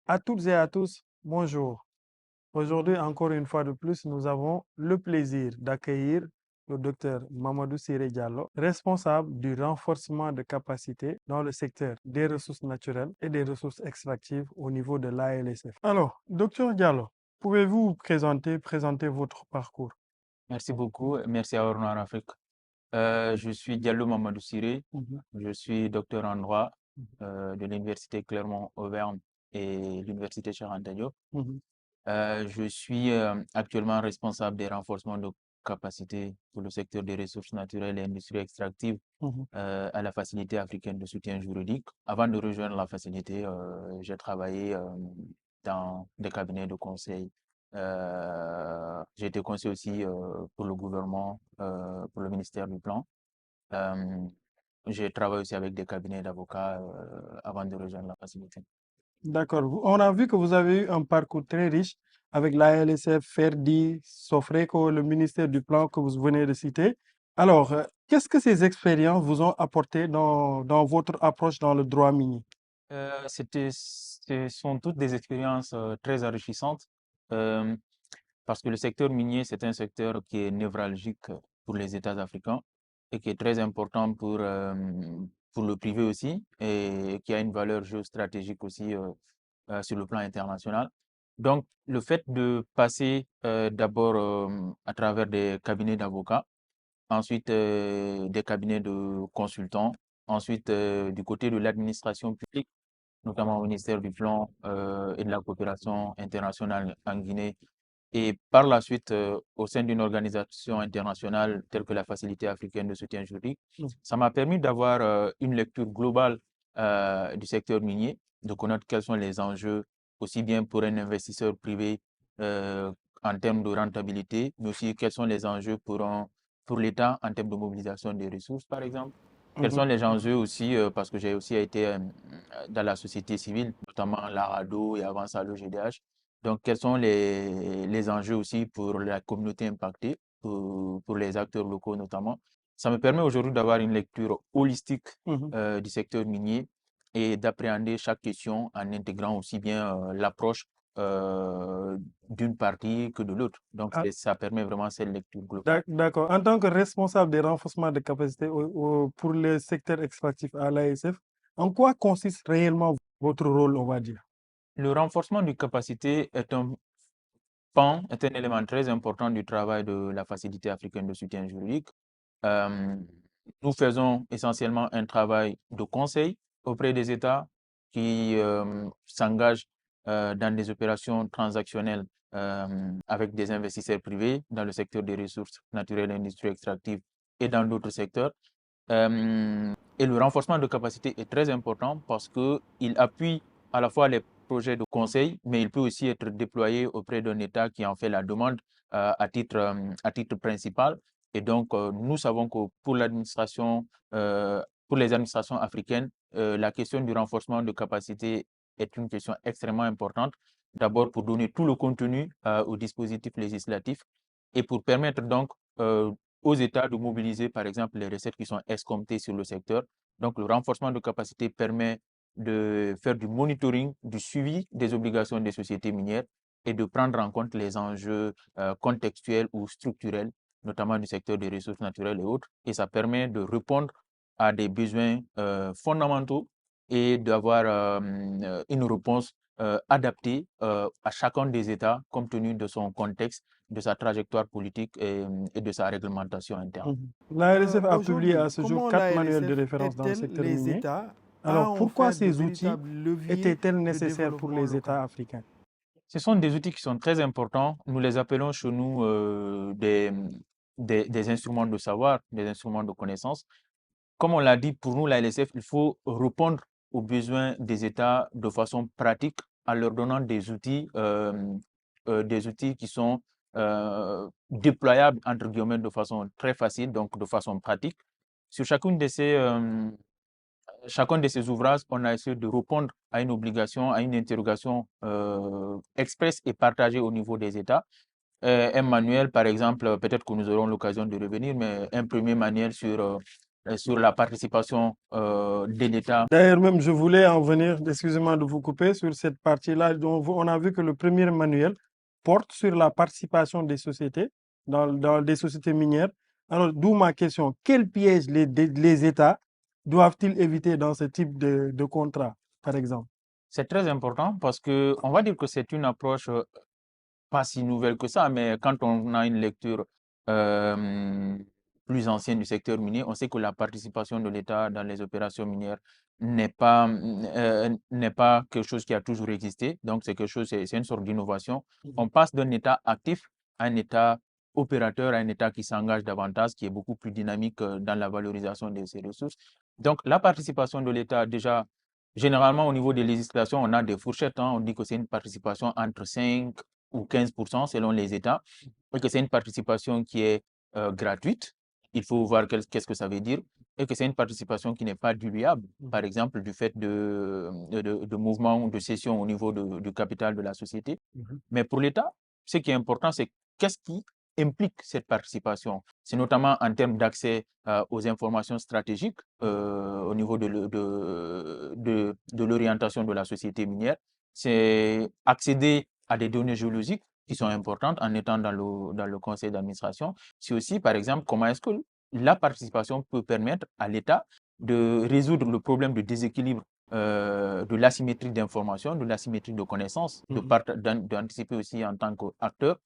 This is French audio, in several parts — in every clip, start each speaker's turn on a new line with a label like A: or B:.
A: À toutes et à tous, bonjour. Aujourd'hui, encore une fois de plus, nous avons le plaisir d'accueillir le docteur Mamadou Siré Diallo, responsable du renforcement de capacités dans le secteur des ressources naturelles et des ressources extractives au niveau de l'ALSF. Alors, docteur Diallo, pouvez-vous vous présenter votre parcours?
B: Merci beaucoup. Merci à Hornoir Afrique. Je suis Diallo Mamadou Siré.
A: Mhm,
B: Je suis docteur en droit
A: mhm,
B: de l'Université Clermont-Auvergne et l'Université Cheikh Anta Diop.
A: mhm.
B: Je suis actuellement responsable des renforcements de capacités pour le secteur des ressources naturelles et industries extractives
A: Mhm.
B: à la Facilité africaine de soutien juridique. Avant de rejoindre la facilité, j'ai travaillé dans des cabinets de conseil. J'ai été conseiller aussi pour le gouvernement, pour le ministère du Plan. Euh, j'ai travaillé aussi avec des cabinets d'avocats avant de rejoindre la facilité.
A: D'accord. On a vu que vous avez eu un parcours très riche avec l'ALSF, FERDI, Sofreco, le ministère du Plan que vous venez de citer. Alors, qu'est-ce que ces expériences vous ont apporté dans votre approche dans le droit minier?
B: Ce sont toutes des expériences très enrichissantes euh, parce que le secteur minier, c'est un secteur qui est névralgique pour les États africains et qui est très important pour le privé aussi et qui a une valeur géostratégique aussi sur le plan international. Donc, le fait de passer d'abord à travers des cabinets d'avocats, ensuite des cabinets de consultants, ensuite du côté de l'administration publique, notamment au ministère du Plan et de la coopération internationale en Guinée, et par la suite au sein d'une organisation internationale telle que la Facilité africaine de soutien juridique.
A: Mm.
B: Ça m'a permis d'avoir une lecture globale du secteur minier, de connaître quels sont les enjeux, aussi bien pour un investisseur privé euh, en termes de rentabilité, mais aussi quels sont les enjeux pour l'État en termes de mobilisation des ressources, par exemple. Quels
A: Mhm.
B: sont les enjeux aussi, parce que j'ai aussi été dans la société civile, notamment l'ARADO et avant ça le GDH. Donc, quels sont les enjeux aussi pour la communauté impactée, pour les acteurs locaux notamment. Ça me permet aujourd'hui d'avoir une lecture holistique
A: Mhm.
B: du secteur minier et d'appréhender chaque question en intégrant aussi bien l'approche euh, d'une partie que de l'autre. Donc,
A: Ah,
B: ça permet vraiment cette lecture globale.
A: d'accord. En tant que responsable des renforcements de capacité pour le secteur extractif à l'ASF, en quoi consiste réellement votre rôle, on va dire?
B: Le renforcement du capacité est un élément très important du travail de la Facilité africaine de soutien juridique. Euh, Nous faisons essentiellement un travail de conseil auprès des États qui s'engagent dans des opérations transactionnelles avec des investisseurs privés dans le secteur des ressources naturelles et industries extractives et dans d'autres secteurs. Et le renforcement de capacité est très important parce qu'il appuie à la fois les projets de conseil, mais il peut aussi être déployé auprès d'un État qui en fait la demande à titre principal. Et donc, nous savons que pour les administrations africaines, la question du renforcement de capacité est une question extrêmement importante. D'abord, pour donner tout le contenu au dispositif législatif et pour permettre donc aux États de mobiliser, par exemple, les recettes qui sont escomptées sur le secteur. Donc, le renforcement de capacité permet de faire du monitoring, du suivi des obligations des sociétés minières et de prendre en compte les enjeux contextuels ou structurels, notamment du secteur des ressources naturelles et autres. Et ça permet de répondre à des besoins fondamentaux et d'avoir une réponse adaptée à chacun des États compte tenu de son contexte, de sa trajectoire politique et de sa réglementation interne.
A: Mhm. L'ALSF a publié à
C: Aujourd'hui,
A: ce jour
C: comment
A: 4 manuels de
C: l'ALSF
A: référence dans le
C: aide-t-elle
A: secteur
C: les
A: minier.
C: États à
A: Alors,
C: en
A: pourquoi
C: faire de
A: ces outils
C: véritables leviers
A: étaient-ils
C: de
A: nécessaires pour
C: développement
A: les
C: local?
A: États africains?
B: Ce sont des outils qui sont très importants. Nous les appelons chez nous des instruments de savoir, des instruments de connaissance. Comme on l'a dit, pour nous, la LSF, il faut répondre aux besoins des États de façon pratique en leur donnant des outils qui sont déployables, entre guillemets, de façon très facile, donc de façon pratique. Sur chacun de ces ouvrages, on a essayé de répondre à une obligation, à une interrogation expresse et partagée au niveau des États. Un manuel, par exemple, peut-être que nous aurons l'occasion de revenir, mais un premier manuel sur sur la participation de l'État.
A: D'ailleurs, même, je voulais en venir, excusez-moi de vous couper, sur cette partie-là. Donc, on a vu que le premier manuel porte sur la participation des sociétés, dans des sociétés minières. Alors, d'où ma question, quels pièges les États doivent-ils éviter dans ce type de contrat, par exemple?
B: C'est très important parce que on va dire que c'est une approche pas si nouvelle que ça, mais quand on a une lecture euh, plus ancienne du secteur minier, on sait que la participation de l'État dans les opérations minières n'est pas quelque chose qui a toujours existé. Donc, c'est quelque chose, c'est une sorte d'innovation. On passe d'un État actif à un État opérateur, à un État qui s'engage davantage, qui est beaucoup plus dynamique dans la valorisation de ses ressources. Donc, la participation de l'État, déjà, généralement, au niveau des législations, on a des fourchettes, hein. On dit que c'est une participation entre 5 ou 15% selon les États, et que c'est une participation qui est gratuite. Il faut voir qu'est-ce que ça veut dire, et que c'est une participation qui n'est pas diluable, par exemple, du fait de mouvements ou de cession au niveau du capital de la société. Mais pour l'État, ce qui est important, c'est qu'est-ce qui implique cette participation. C'est notamment en termes d'accès aux informations stratégiques au niveau de l'orientation de la société minière. C'est accéder à des données géologiques qui sont importantes en étant dans le conseil d'administration. C'est aussi, par exemple, comment est-ce que la participation peut permettre à l'État de résoudre le problème de déséquilibre de l'asymétrie d'information, de l'asymétrie de connaissances, d'anticiper aussi en tant qu'acteur,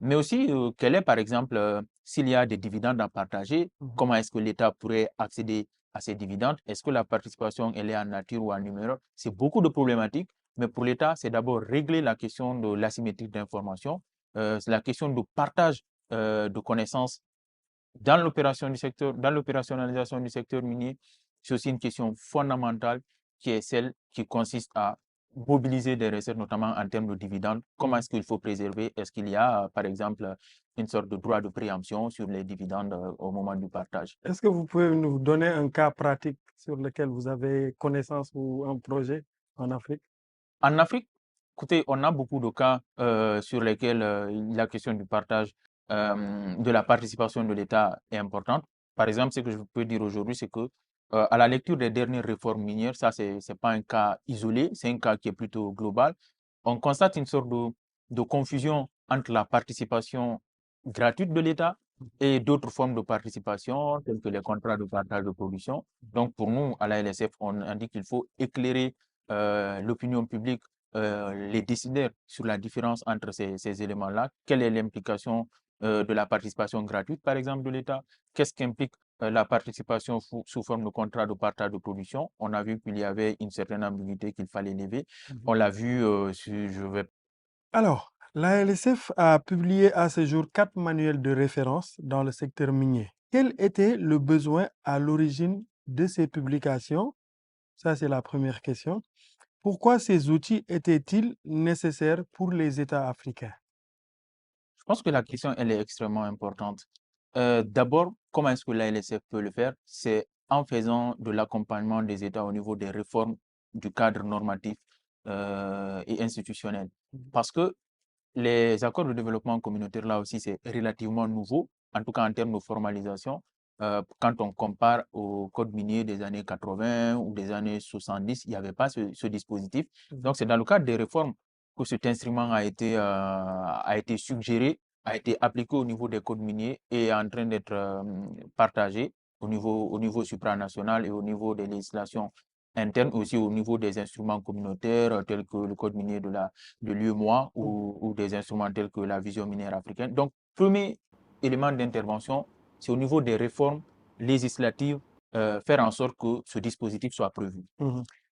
B: mais aussi quel est, par exemple, s'il y a des dividendes à partager, comment est-ce que l'État pourrait accéder à ces dividendes? Est-ce que la participation, elle est en nature ou en numéraire? C'est beaucoup de problématiques, mais pour l'État, c'est d'abord régler la question de l'asymétrie d'information, c'est la question de partage de connaissances dans l'opération du secteur, dans l'opérationnalisation du secteur minier. C'est aussi une question fondamentale qui est celle qui consiste à mobiliser des recettes, notamment en termes de dividendes. Comment est-ce qu'il faut préserver? Est-ce qu'il y a, par exemple, une sorte de droit de préemption sur les dividendes au moment du partage?
A: Est-ce que vous pouvez nous donner un cas pratique sur lequel vous avez connaissance ou un projet en Afrique?
B: En Afrique, écoutez, on a beaucoup de cas sur lesquels la question du partage de la participation de l'État est importante. Par exemple, ce que je peux dire aujourd'hui, c'est que à la lecture des dernières réformes minières, ça, c'est pas un cas isolé, c'est un cas qui est plutôt global. On constate une sorte de confusion entre la participation gratuite de l'État et d'autres formes de participation, telles que les contrats de partage de production. Donc, pour nous, à la LSF, on indique qu'il faut éclairer l'opinion publique, les décideurs sur la différence entre ces éléments-là. Quelle est l'implication de la participation gratuite, par exemple, de l'État? Qu'est-ce qu'implique la participation sous forme de contrat de partage de production? On a vu qu'il y avait une certaine ambiguïté qu'il fallait lever. On l'a vu, je vais.
A: Alors, la LSF a publié à ce jour 4 manuels de référence dans le secteur minier. Quel était le besoin à l'origine de ces publications? Ça, c'est la première question. Pourquoi ces outils étaient-ils nécessaires pour les États africains?
B: Je pense que la question, elle est extrêmement importante. D'abord, comment est-ce que la LSF peut le faire? C'est en faisant de l'accompagnement des États au niveau des réformes du cadre normatif et institutionnel. Parce que les accords de développement communautaire, là aussi, c'est relativement nouveau, en tout cas en termes de formalisation. Quand on compare au code minier des années 80 ou des années 70, il n'y avait pas ce dispositif. Donc, c'est dans le cadre des réformes que cet instrument a été suggéré, a été appliqué au niveau des codes miniers et est en train d'être partagé au niveau supranational et au niveau des législations internes, aussi au niveau des instruments communautaires tels que le code minier de l'UEMOA ou des instruments tels que la vision minière africaine. Donc, premier élément d'intervention, c'est au niveau des réformes législatives, faire en sorte que ce dispositif soit prévu.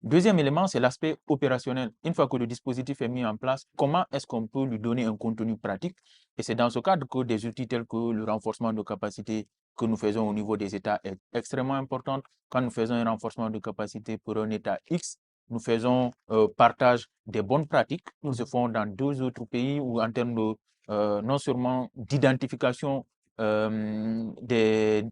B: Deuxième élément, c'est l'aspect opérationnel. Une fois que le dispositif est mis en place, comment est-ce qu'on peut lui donner un contenu pratique? Et c'est dans ce cadre que des outils tels que le renforcement de capacité que nous faisons au niveau des États est extrêmement important. Quand nous faisons un renforcement de capacité pour un État X, nous faisons partage des bonnes pratiques qui se font dans deux autres pays ou en termes de non seulement d'identification des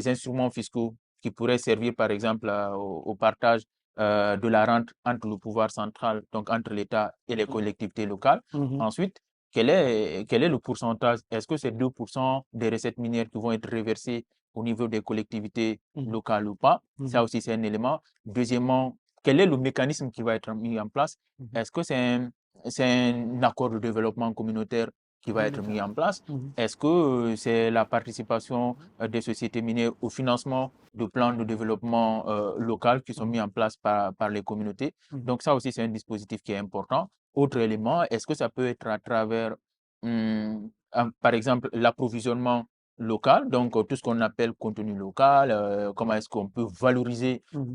B: instruments fiscaux qui pourraient servir par exemple au partage de la rente entre le pouvoir central, donc entre l'État et les collectivités locales. Ensuite, quel est le pourcentage? Est-ce que c'est 2% des recettes minières qui vont être reversées au niveau des collectivités
A: Mhm.
B: locales ou pas.
A: Mhm.
B: Ça aussi, c'est un élément. Deuxièmement, quel est le mécanisme qui va être mis en place?
A: Mhm.
B: Est-ce que c'est un accord de développement communautaire qui va être mis en place?
A: Mhm.
B: Est-ce que c'est la participation des sociétés minières au financement de plans de développement local qui sont mis en place par les communautés?
A: Mhm.
B: Donc ça aussi, c'est un dispositif qui est important. Autre élément, est-ce que ça peut être à travers, par exemple, l'approvisionnement local, donc tout ce qu'on appelle contenu local, comment est-ce qu'on peut valoriser
A: Mhm.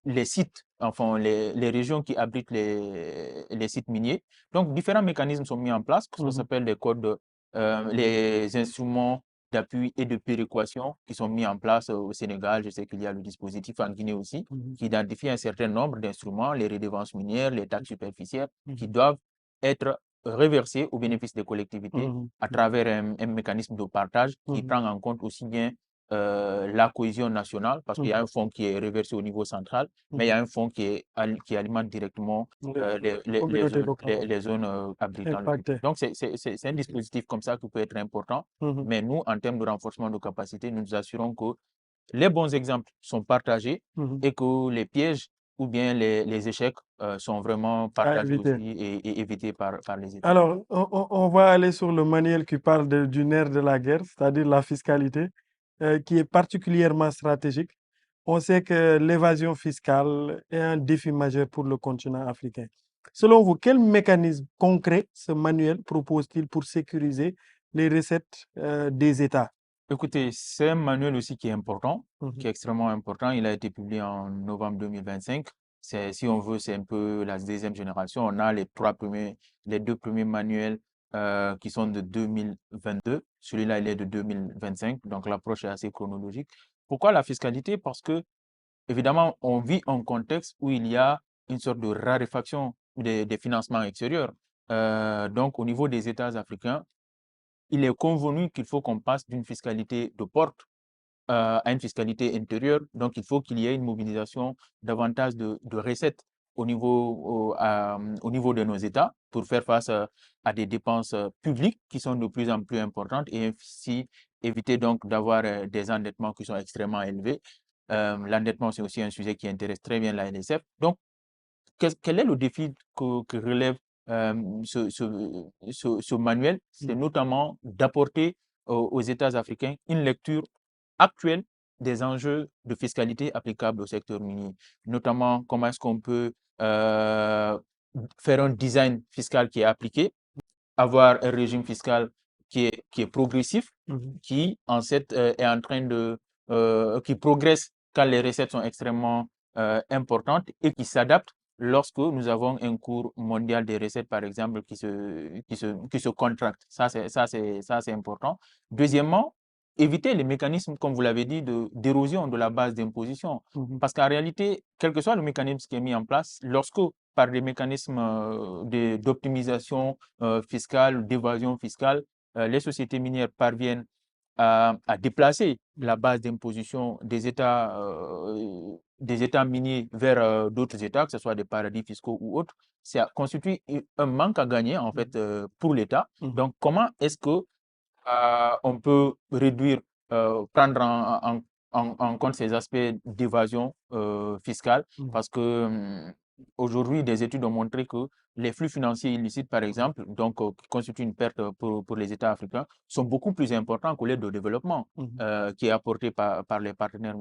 B: les sites, enfin les régions qui abritent les sites miniers. Donc différents mécanismes sont mis en place, ce qu'on
A: Mhm.
B: s'appelle les codes, les instruments d'appui et de péréquation qui sont mis en place au Sénégal. Je sais qu'il y a le dispositif en Guinée aussi,
A: Mhm.
B: qui identifie un certain nombre d'instruments, les redevances minières, les taxes superficielles, qui
A: Mhm.
B: doivent être reversés au bénéfice des collectivités
A: Mhm.
B: à travers un mécanisme de partage qui
A: Mhm.
B: prend en compte aussi bien la cohésion nationale, parce qu'il y a
A: Mhm.
B: un fonds qui est reversé au niveau central, mais il y a un fonds qui alimente directement
A: Les communautés locales
B: les zones abritant le site.
A: impactées.
B: Donc, c'est un dispositif comme ça qui peut être important,
A: Mhm.
B: mais nous, en termes de renforcement de capacité, nous nous assurons que les bons exemples sont partagés
A: Mhm.
B: et que les pièges ou bien les échecs sont vraiment
A: À
B: partagés
A: éviter.
B: aussi et évités par les États.
A: Alors, on va aller sur le manuel qui parle du nerf de la guerre, c'est-à-dire la fiscalité, qui est particulièrement stratégique. On sait que l'évasion fiscale est un défi majeur pour le continent africain. Selon vous, quel mécanisme concret ce manuel propose-t-il pour sécuriser les recettes des États?
B: Écoutez, c'est un manuel aussi qui est important,
A: Mhm.
B: qui est extrêmement important. Il a été publié en novembre 2025. Si on veut, c'est un peu la deuxième génération. On a les deux premiers manuels qui sont de 2022. Celui-là, il est de 2025. Donc, l'approche est assez chronologique. Pourquoi la fiscalité? Parce que, évidemment, on vit un contexte où il y a une sorte de raréfaction des financements extérieurs. Donc, au niveau des États africains, il est convenu qu'il faut qu'on passe d'une fiscalité de porte à une fiscalité intérieure. Donc, il faut qu'il y ait une mobilisation davantage de recettes au niveau de nos États pour faire face à des dépenses publiques qui sont de plus en plus importantes et ainsi éviter donc d'avoir des endettements qui sont extrêmement élevés. L'endettement, c'est aussi un sujet qui intéresse très bien la NSF. Donc, quel est le défi que relève ce manuel? C'est notamment d'apporter aux États africains une lecture actuelle des enjeux de fiscalité applicables au secteur minier, notamment comment est-ce qu'on peut faire un design fiscal qui est appliqué, avoir un régime fiscal qui est progressif,
A: Mhm.
B: qui en fait est en train qui progresse quand les recettes sont extrêmement importantes et qui s'adapte lorsque nous avons un cours mondial des recettes, par exemple, qui se contracte. Ça, c'est important. Deuxièmement, éviter les mécanismes, comme vous l'avez dit, d'érosion de la base d'imposition.
A: Mhm.
B: Parce qu'en réalité, quel que soit le mécanisme qui est mis en place, lorsque par des mécanismes d'optimisation fiscale, d'évasion fiscale, les sociétés minières parviennent à déplacer la base d'imposition des États miniers vers d'autres États, que ce soit des paradis fiscaux ou autres, ça constitue un manque à gagner en fait pour l'État.
A: Mhm.
B: Donc, comment est-ce que on peut réduire, prendre en compte ces aspects d'évasion fiscale
A: Mhm.
B: parce que aujourd'hui, des études ont montré que les flux financiers illicites, par exemple, donc qui constituent une perte pour les États africains, sont beaucoup plus importants que l'aide de développement
A: Mhm.
B: qui est apportée par les partenaires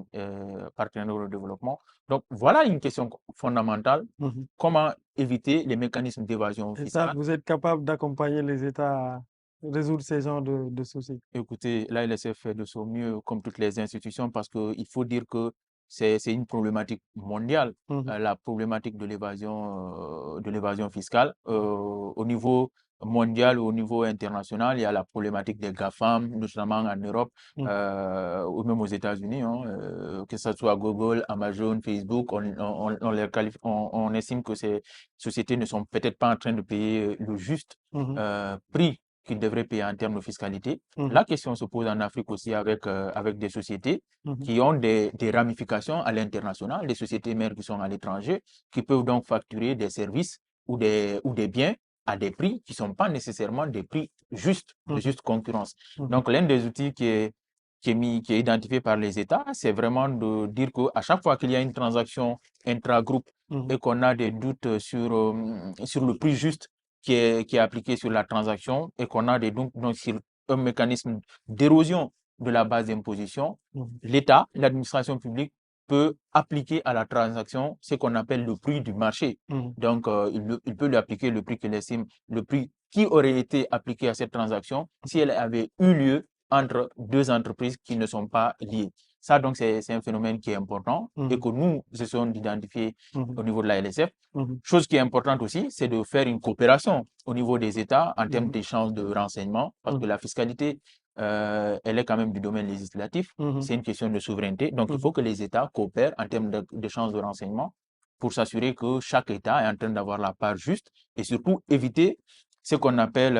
B: au développement. Donc, voilà une question fondamentale.
A: Mhm.
B: Comment éviter les mécanismes d'évasion
A: Et ça,
B: fiscale?
A: vous êtes capable d'accompagner les États à résoudre ces genres de soucis.
B: Écoutez, l'ANSF fait de son mieux, comme toutes les institutions, parce qu'il faut dire que c'est une problématique mondiale,
A: Mhm.
B: la problématique de l'évasion fiscale. Au niveau mondial ou au niveau international, il y a la problématique des GAFAM, notamment en Europe
A: Mhm.
B: ou même aux États-Unis, hein, que ce soit Google, Amazon, Facebook, on estime que ces sociétés ne sont peut-être pas en train de payer le juste
A: Mhm.
B: prix qu'ils devraient payer en termes de fiscalité.
A: Mhm.
B: La question se pose en Afrique aussi avec des sociétés
A: Mhm.
B: qui ont des ramifications à l'international, des sociétés mères qui sont à l'étranger, qui peuvent donc facturer des services ou des biens à des prix qui ne sont pas nécessairement des prix justes, de
A: Mhm.
B: juste concurrence.
A: Mhm.
B: Donc, l'un des outils qui est qui est identifié par les États, c'est vraiment de dire qu'à chaque fois qu'il y a une transaction intra-groupe
A: Mhm.
B: et qu'on a des doutes sur le prix juste qui est appliqué sur la transaction et qu'on a des doutes donc, sur un mécanisme d'érosion de la base d'imposition,
A: Mhm.
B: l'État, l'administration publique peut appliquer à la transaction ce qu'on appelle le prix du marché.
A: Mhm.
B: Donc, il peut lui appliquer le prix qu'il estime, le prix qui aurait été appliqué à cette transaction si elle avait eu lieu entre deux entreprises qui ne sont pas liées. Ça, donc, c'est un phénomène qui est important et
A: Mhm.
B: que nous essayons d'identifier
A: Mhm.
B: au niveau de la LSF.
A: Mhm.
B: Chose qui est importante aussi, c'est de faire une coopération au niveau des États en termes
A: Mhm.
B: d'échange de renseignements, parce que
A: Mhm.
B: la fiscalité, elle est quand même du domaine législatif.
A: Mhm.
B: C'est une question de souveraineté. Donc, il
A: Mhm.
B: faut que les États coopèrent en termes d'échange de renseignements pour s'assurer que chaque État est en train d'avoir la part juste et surtout éviter ce qu'on appelle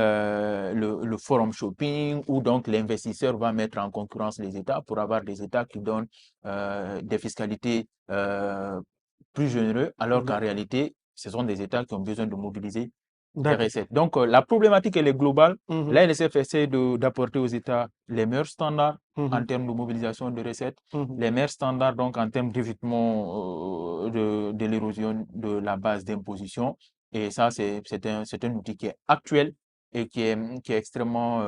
B: le forum shopping, où donc l'investisseur va mettre en concurrence les États pour avoir des États qui donnent des fiscalités plus généreux, alors qu'en
A: D'accord.
B: réalité, ce sont des États qui ont besoin de mobiliser des
A: D'accord.
B: recettes. Donc, la problématique, elle est globale.
A: Mhm.
B: La LSF essaie d'apporter aux États les meilleurs standards en
A: Mhm.
B: termes de mobilisation de recettes,
A: Mhm.
B: les meilleurs standards donc en termes d'évitement de l'érosion de la base d'imposition. Et ça, c'est un outil qui est actuel et qui est extrêmement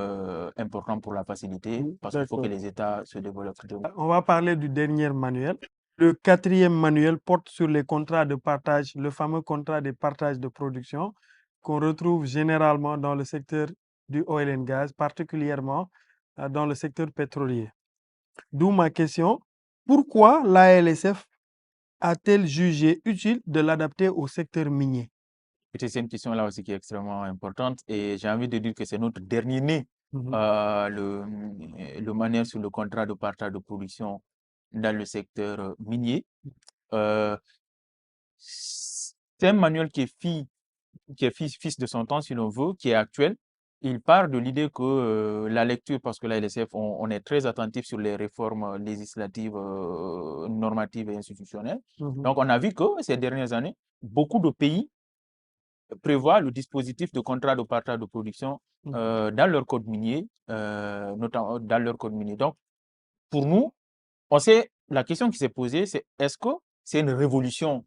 B: important pour la facilité parce qu'il faut que
A: D'accord.
B: les États se développent.
A: On va parler du dernier manuel. Le quatrième manuel porte sur les contrats de partage, le fameux contrat de partage de production qu'on retrouve généralement dans le secteur du oil and gas, particulièrement dans le secteur pétrolier. D'où ma question, pourquoi l'ALSF a-t-elle jugé utile de l'adapter au secteur minier?
B: C'est une question là aussi qui est extrêmement importante et j'ai envie de dire que c'est notre dernier né,
A: Mhm.
B: le manuel sur le contrat de partage de production dans le secteur minier. Euh, c'est un manuel qui est fils de son temps, si l'on veut, qui est actuel. Il part de l'idée que la lecture, parce que la LSF, on est très attentif sur les réformes législatives, normatives et institutionnelles.
A: Mhm.
B: Donc, on a vu que ces dernières années, beaucoup de pays prévoient le dispositif de contrat de partage de production
A: Mhm.
B: dans leur code minier, notamment dans leur code minier. Donc, pour nous, la question qui s'est posée, c'est est-ce que c'est une révolution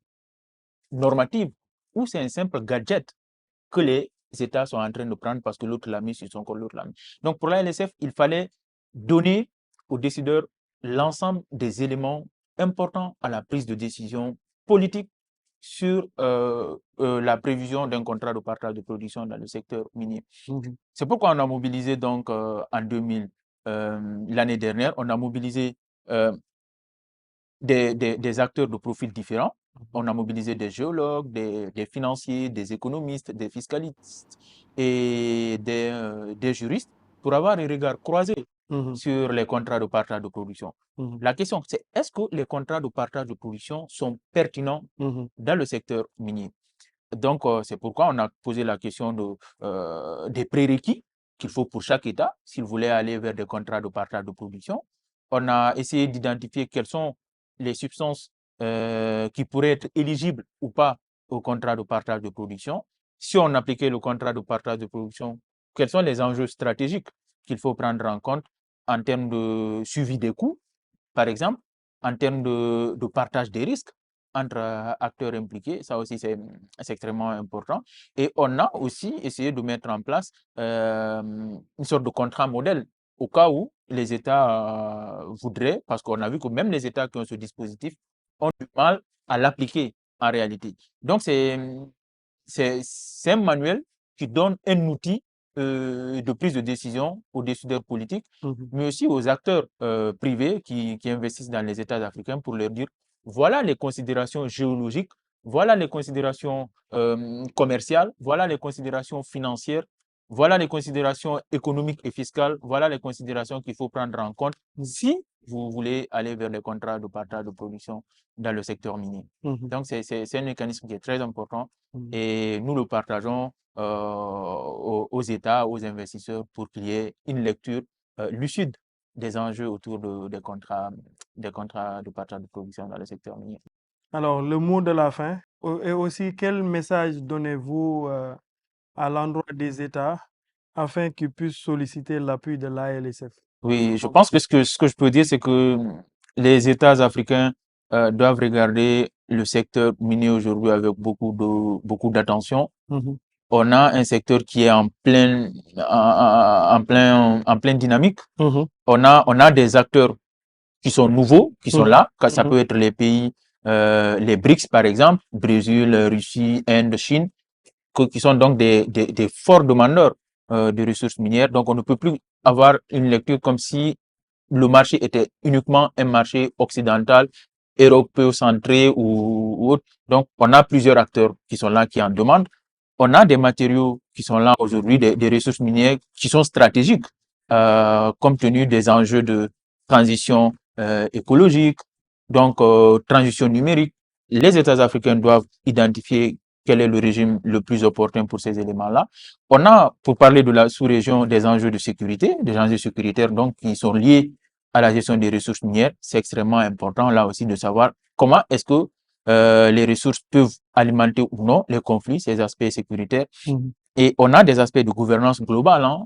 B: normative ou c'est un simple gadget que les États sont en train de prendre parce que l'autre l'a mis sur son compte, l'autre l'a mis. Donc, pour la LSF, il fallait donner aux décideurs l'ensemble des éléments importants à la prise de décision politique sur la prévision d'un contrat de partage de production dans le secteur minier.
A: Mhm.
B: C'est pourquoi on a mobilisé donc en 2000, l'année dernière, on a mobilisé euh, des acteurs de profils différents. On a mobilisé des géologues, des financiers, des économistes, des fiscalistes et des juristes pour avoir un regard croisé
A: Mhm.
B: sur les contrats de partage de production.
A: Mhm.
B: La question, c'est est-ce que les contrats de partage de production sont pertinents
A: Mhm.
B: dans le secteur minier? Donc, c'est pourquoi on a posé la question des prérequis qu'il faut pour chaque État s'il voulait aller vers des contrats de partage de production. On a essayé d'identifier quelles sont les substances qui pourraient être éligibles ou pas au contrat de partage de production. Si on appliquait le contrat de partage de production, quels sont les enjeux stratégiques qu'il faut prendre en compte en termes de suivi des coûts, par exemple, en termes de partage des risques entre acteurs impliqués, ça aussi c'est extrêmement important. Et on a aussi essayé de mettre en place une sorte de contrat modèle au cas où les États voudraient, parce qu'on a vu que même les États qui ont ce dispositif ont du mal à l'appliquer en réalité. Donc c'est un manuel qui donne un outil de prise de décision aux décideurs politiques,
A: Mhm.
B: mais aussi aux acteurs privés qui investissent dans les États africains pour leur dire, voilà les considérations géologiques, voilà les considérations commerciales, voilà les considérations financières, voilà les considérations économiques et fiscales, voilà les considérations qu'il faut prendre en compte si vous voulez aller vers les contrats de partage de production dans le secteur minier.
A: Mhm.
B: Donc, c'est un mécanisme qui est très important
A: Mhm.
B: et nous le partageons aux États, aux investisseurs pour qu'il y ait une lecture lucide des enjeux autour des contrats de partage de production dans le secteur minier.
A: Alors, le mot de la fin, et aussi quel message donnez-vous à l'endroit des États afin qu'ils puissent solliciter l'appui de l'ALSF?
B: Oui, je pense que ce que je peux dire, c'est que les États africains doivent regarder le secteur minier aujourd'hui avec beaucoup d'attention.
A: Mhm,
B: On a un secteur qui est en pleine dynamique.
A: mhm,
B: On a des acteurs qui sont nouveaux, qui sont
A: mhm,
B: là. Ça
A: mhm,
B: peut être les pays, les BRICS par exemple, Brésil, Russie, Inde, Chine, qui sont donc des forts demandeurs de ressources minières. Donc, on ne peut plus avoir une lecture comme si le marché était uniquement un marché occidental, européocentré ou autre. Donc, on a plusieurs acteurs qui sont là, qui en demandent. On a des matériaux qui sont là aujourd'hui, des ressources minières qui sont stratégiques, compte tenu des enjeux de transition écologique, donc transition numérique. Les États africains doivent identifier quel est le régime le plus opportun pour ces éléments-là. On a, pour parler de la sous-région, des enjeux de sécurité, des enjeux sécuritaires donc qui sont liés à la gestion des ressources minières. C'est extrêmement important là aussi de savoir comment est-ce que les ressources peuvent alimenter ou non les conflits, ces aspects sécuritaires.
A: mhm.
B: Et on a des aspects de gouvernance globale. Hein.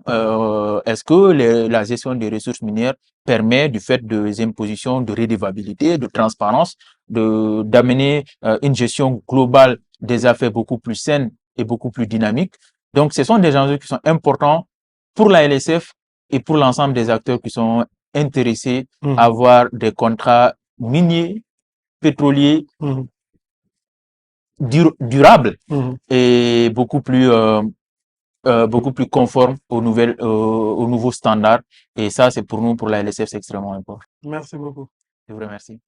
B: Est-ce que la gestion des ressources minières permet, du fait des impositions de redevabilité, de transparence, d'amener une gestion globale des affaires beaucoup plus saine et beaucoup plus dynamique? Donc, ce sont des enjeux qui sont importants pour la LSF et pour l'ensemble des acteurs qui sont intéressés à
A: Mhm,
B: avoir des contrats miniers, pétroliers,
A: mhm,
B: durables
A: mhm.
B: et beaucoup plus conforme aux nouveaux standards. Et ça, c'est pour nous, pour la LSF, c'est extrêmement important.
A: Merci beaucoup.
B: Je vous remercie.